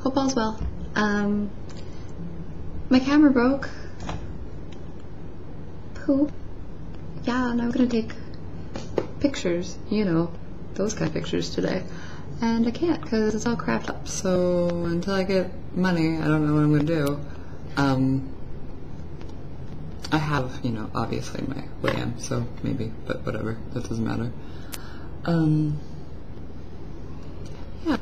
Hope all's well. My camera broke. Pooh. Yeah, and I'm gonna take pictures, you know, those kind of pictures today. And I can't because it's all crapped up. So until I get money, I don't know what I'm gonna do. I have, you know, obviously my webcam, so maybe, but whatever, that doesn't matter. Yeah,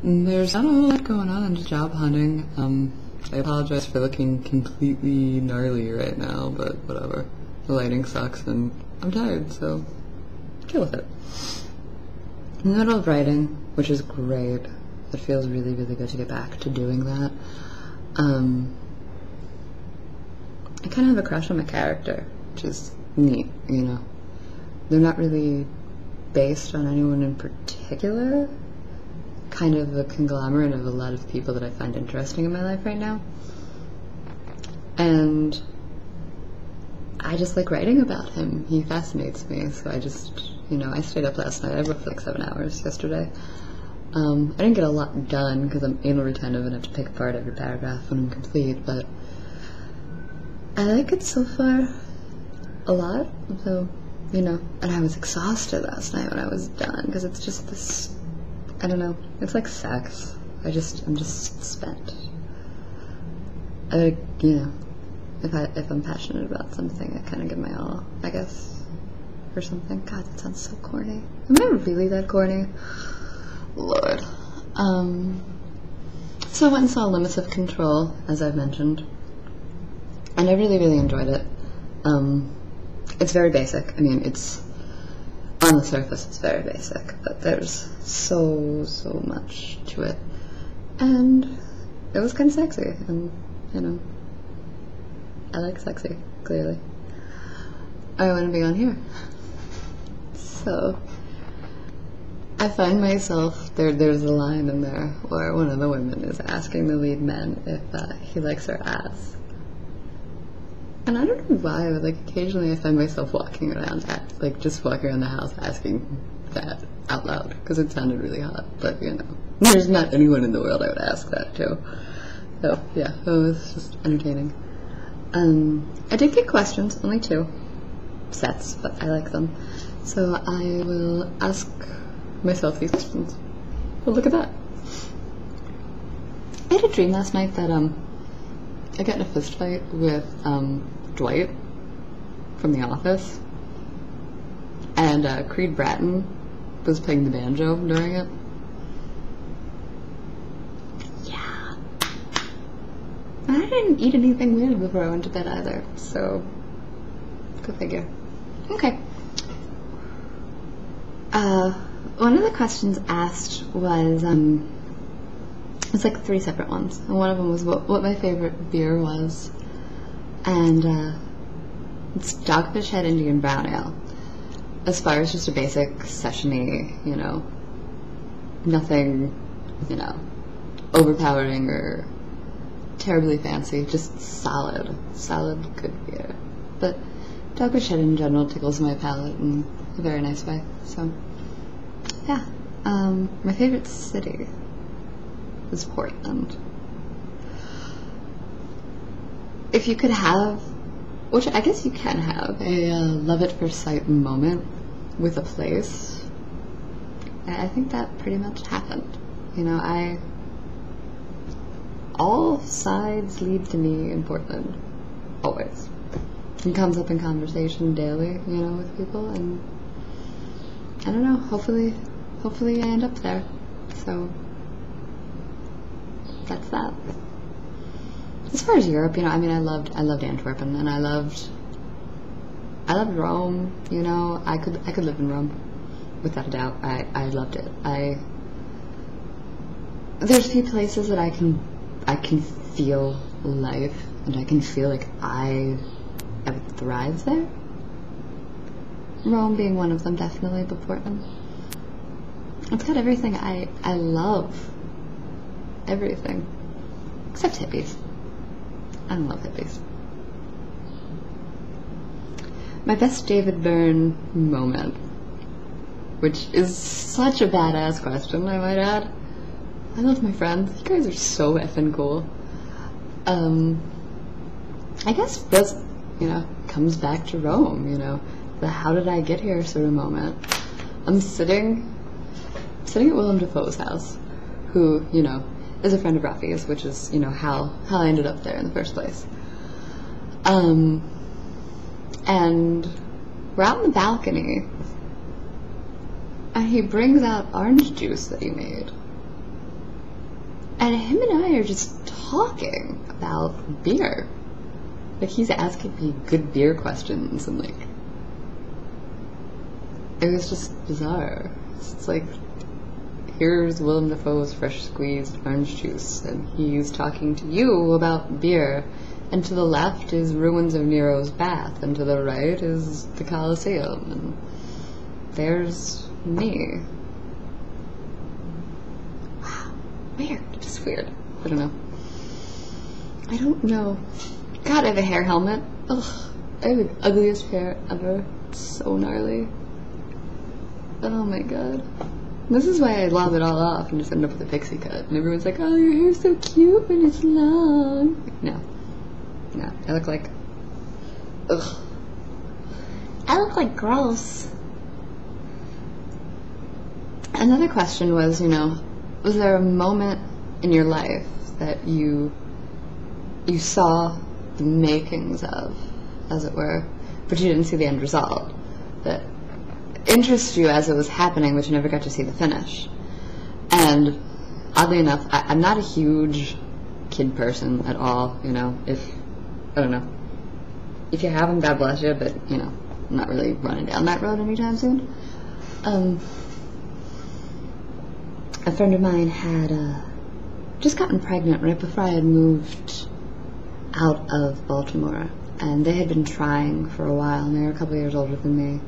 there's not a whole lot going on, just job hunting. I apologize for looking completely gnarly right now, but whatever. The lighting sucks and I'm tired, so deal with it. In the middle of writing, which is great. It feels really, really good to get back to doing that. I kind of have a crush on my character, which is neat, you know. They're not really based on anyone in particular. Kind of a conglomerate of a lot of people that I find interesting in my life right now. And I just like writing about him. He fascinates me, so I just, you know, I stayed up last night. I wrote for like 7 hours yesterday. I didn't get a lot done because I'm anal retentive and I have to pick apart every paragraph when I'm complete, but I like it so far a lot, so, you know, and I was exhausted last night when I was done, because it's just this, I don't know, it's like sex. I'm just spent. You know, if I'm passionate about something, I kind of give my all, I guess, or something. God, that sounds so corny. Am I really that corny? Lord. So I went and saw Limits of Control, as I've mentioned. And I really, really enjoyed it. It's very basic. I mean, it's, on the surface, it's very basic, but there's so much to it. And it was kind of sexy, and, you know, I like sexy, clearly. I want to be on here. So, I find myself, there's a line in there where one of the women is asking the lead man if he likes her ass. And I don't know why, but like occasionally I find myself walking around, just walking around the house asking that out loud, because it sounded really hot, but you know, there's not anyone in the world I would ask that to. So yeah, it was just entertaining. I did get questions, only 2 sets, but I like them. So I will ask myself these questions. Well, look at that. I had a dream last night that I got in a fist fight with Dwight from The Office, and Creed Bratton was playing the banjo during it. Yeah. And I didn't eat anything weird before I went to bed either, so go figure. Okay. One of the questions asked was, it's like 3 separate ones, and one of them was what my favorite beer was, and it's Dogfish Head Indian Brown Ale. As far as just a basic session-y, you know, nothing, you know, overpowering or terribly fancy, just solid good beer. But Dogfish Head in general tickles my palate in a very nice way, so yeah. My favorite city is Portland. If you could have, which I guess you can have, a love at first sight moment with a place, I think that pretty much happened. You know, all sides lead to me in Portland, always. It comes up in conversation daily, you know, with people, and I don't know, hopefully I end up there. So that's that. As far as Europe, you know, I mean, I loved Antwerp, and I loved Rome. You know, I could live in Rome, without a doubt. I loved it. There's a few places that I can feel life, and I can feel like I would thrive there. Rome being one of them, definitely, but Portland. It's got everything I love. Everything. Except hippies. I don't love hippies. My best David Byrne moment, which is such a badass question, I might add. I love my friends. You guys are so effing cool. I guess this, comes back to Rome, the how did I get here sort of moment. I'm sitting at Willem Dafoe's house, who, is a friend of Rafi's, which is, how I ended up there in the first place. And we're out on the balcony, and he brings out orange juice that he made. And him and I are just talking about beer. Like, he's asking me good beer questions, and, it was just bizarre. It's like, here's Willem Dafoe's fresh squeezed orange juice, and he's talking to you about beer. And to the left is ruins of Nero's bath, and to the right is the Colosseum, and there's me. Wow, weird, just weird. I don't know. God, I have a hair helmet. Ugh, I have the ugliest hair ever. It's so gnarly. Oh my god. This is why I lob it all off and just end up with a pixie cut. And everyone's like, oh, your hair's so cute when it's long. No, I look like... Ugh. I look like gross. Another question was, was there a moment in your life that you saw the makings of, as it were, but you didn't see the end result, that interested you as it was happening, but you never got to see the finish? And oddly enough, I'm not a huge kid person at all, I don't know. If you have them, God bless you, but, I'm not really running down that road anytime soon. A friend of mine had just gotten pregnant right before I had moved out of Baltimore, and they had been trying for a while, and they were a couple years older than me.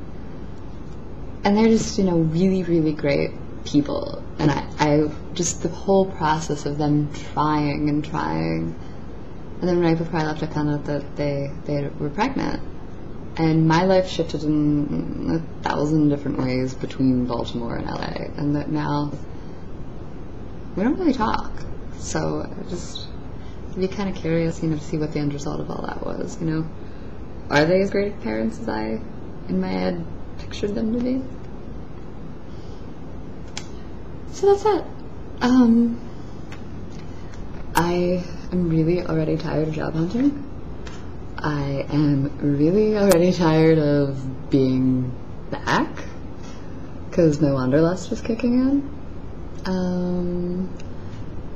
And they're just, really, really great people. And I just, the whole process of them trying, and then right before I left, I found out that they were pregnant. And my life shifted in 1,000 different ways between Baltimore and LA, and that now we don't really talk. So I'd be kind of curious, to see what the end result of all that was. Are they as great parents as I, in my head, pictured them to be? So that's it. I am really already tired of job hunting. I am really already tired of being back, because my wanderlust is kicking in.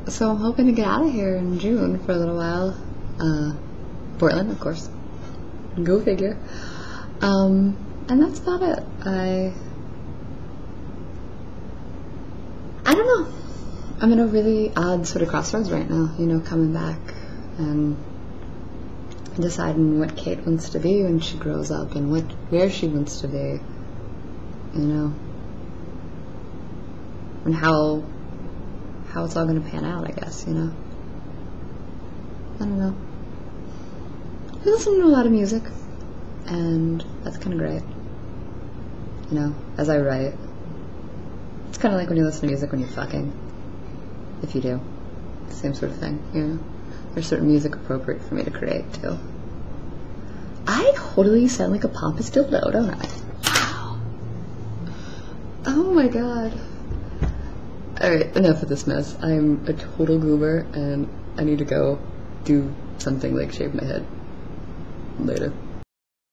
So I'm hoping to get out of here in June for a little while. Portland, of course. Go figure. And that's about it. I don't know. I'm in a really odd sort of crossroads right now, coming back and deciding what Kate wants to be when she grows up, and where she wants to be, and how it's all going to pan out, I guess, I don't know. I listen to a lot of music, and that's kind of great, as I write. It's kind of like when you listen to music when you're fucking, if you do. Same sort of thing, There's certain music appropriate for me to create, too. I totally sound like a pompous dildo, don't I? Wow. Oh my god. Alright, enough of this mess. I'm a total goober, and I need to go do something like shave my head later.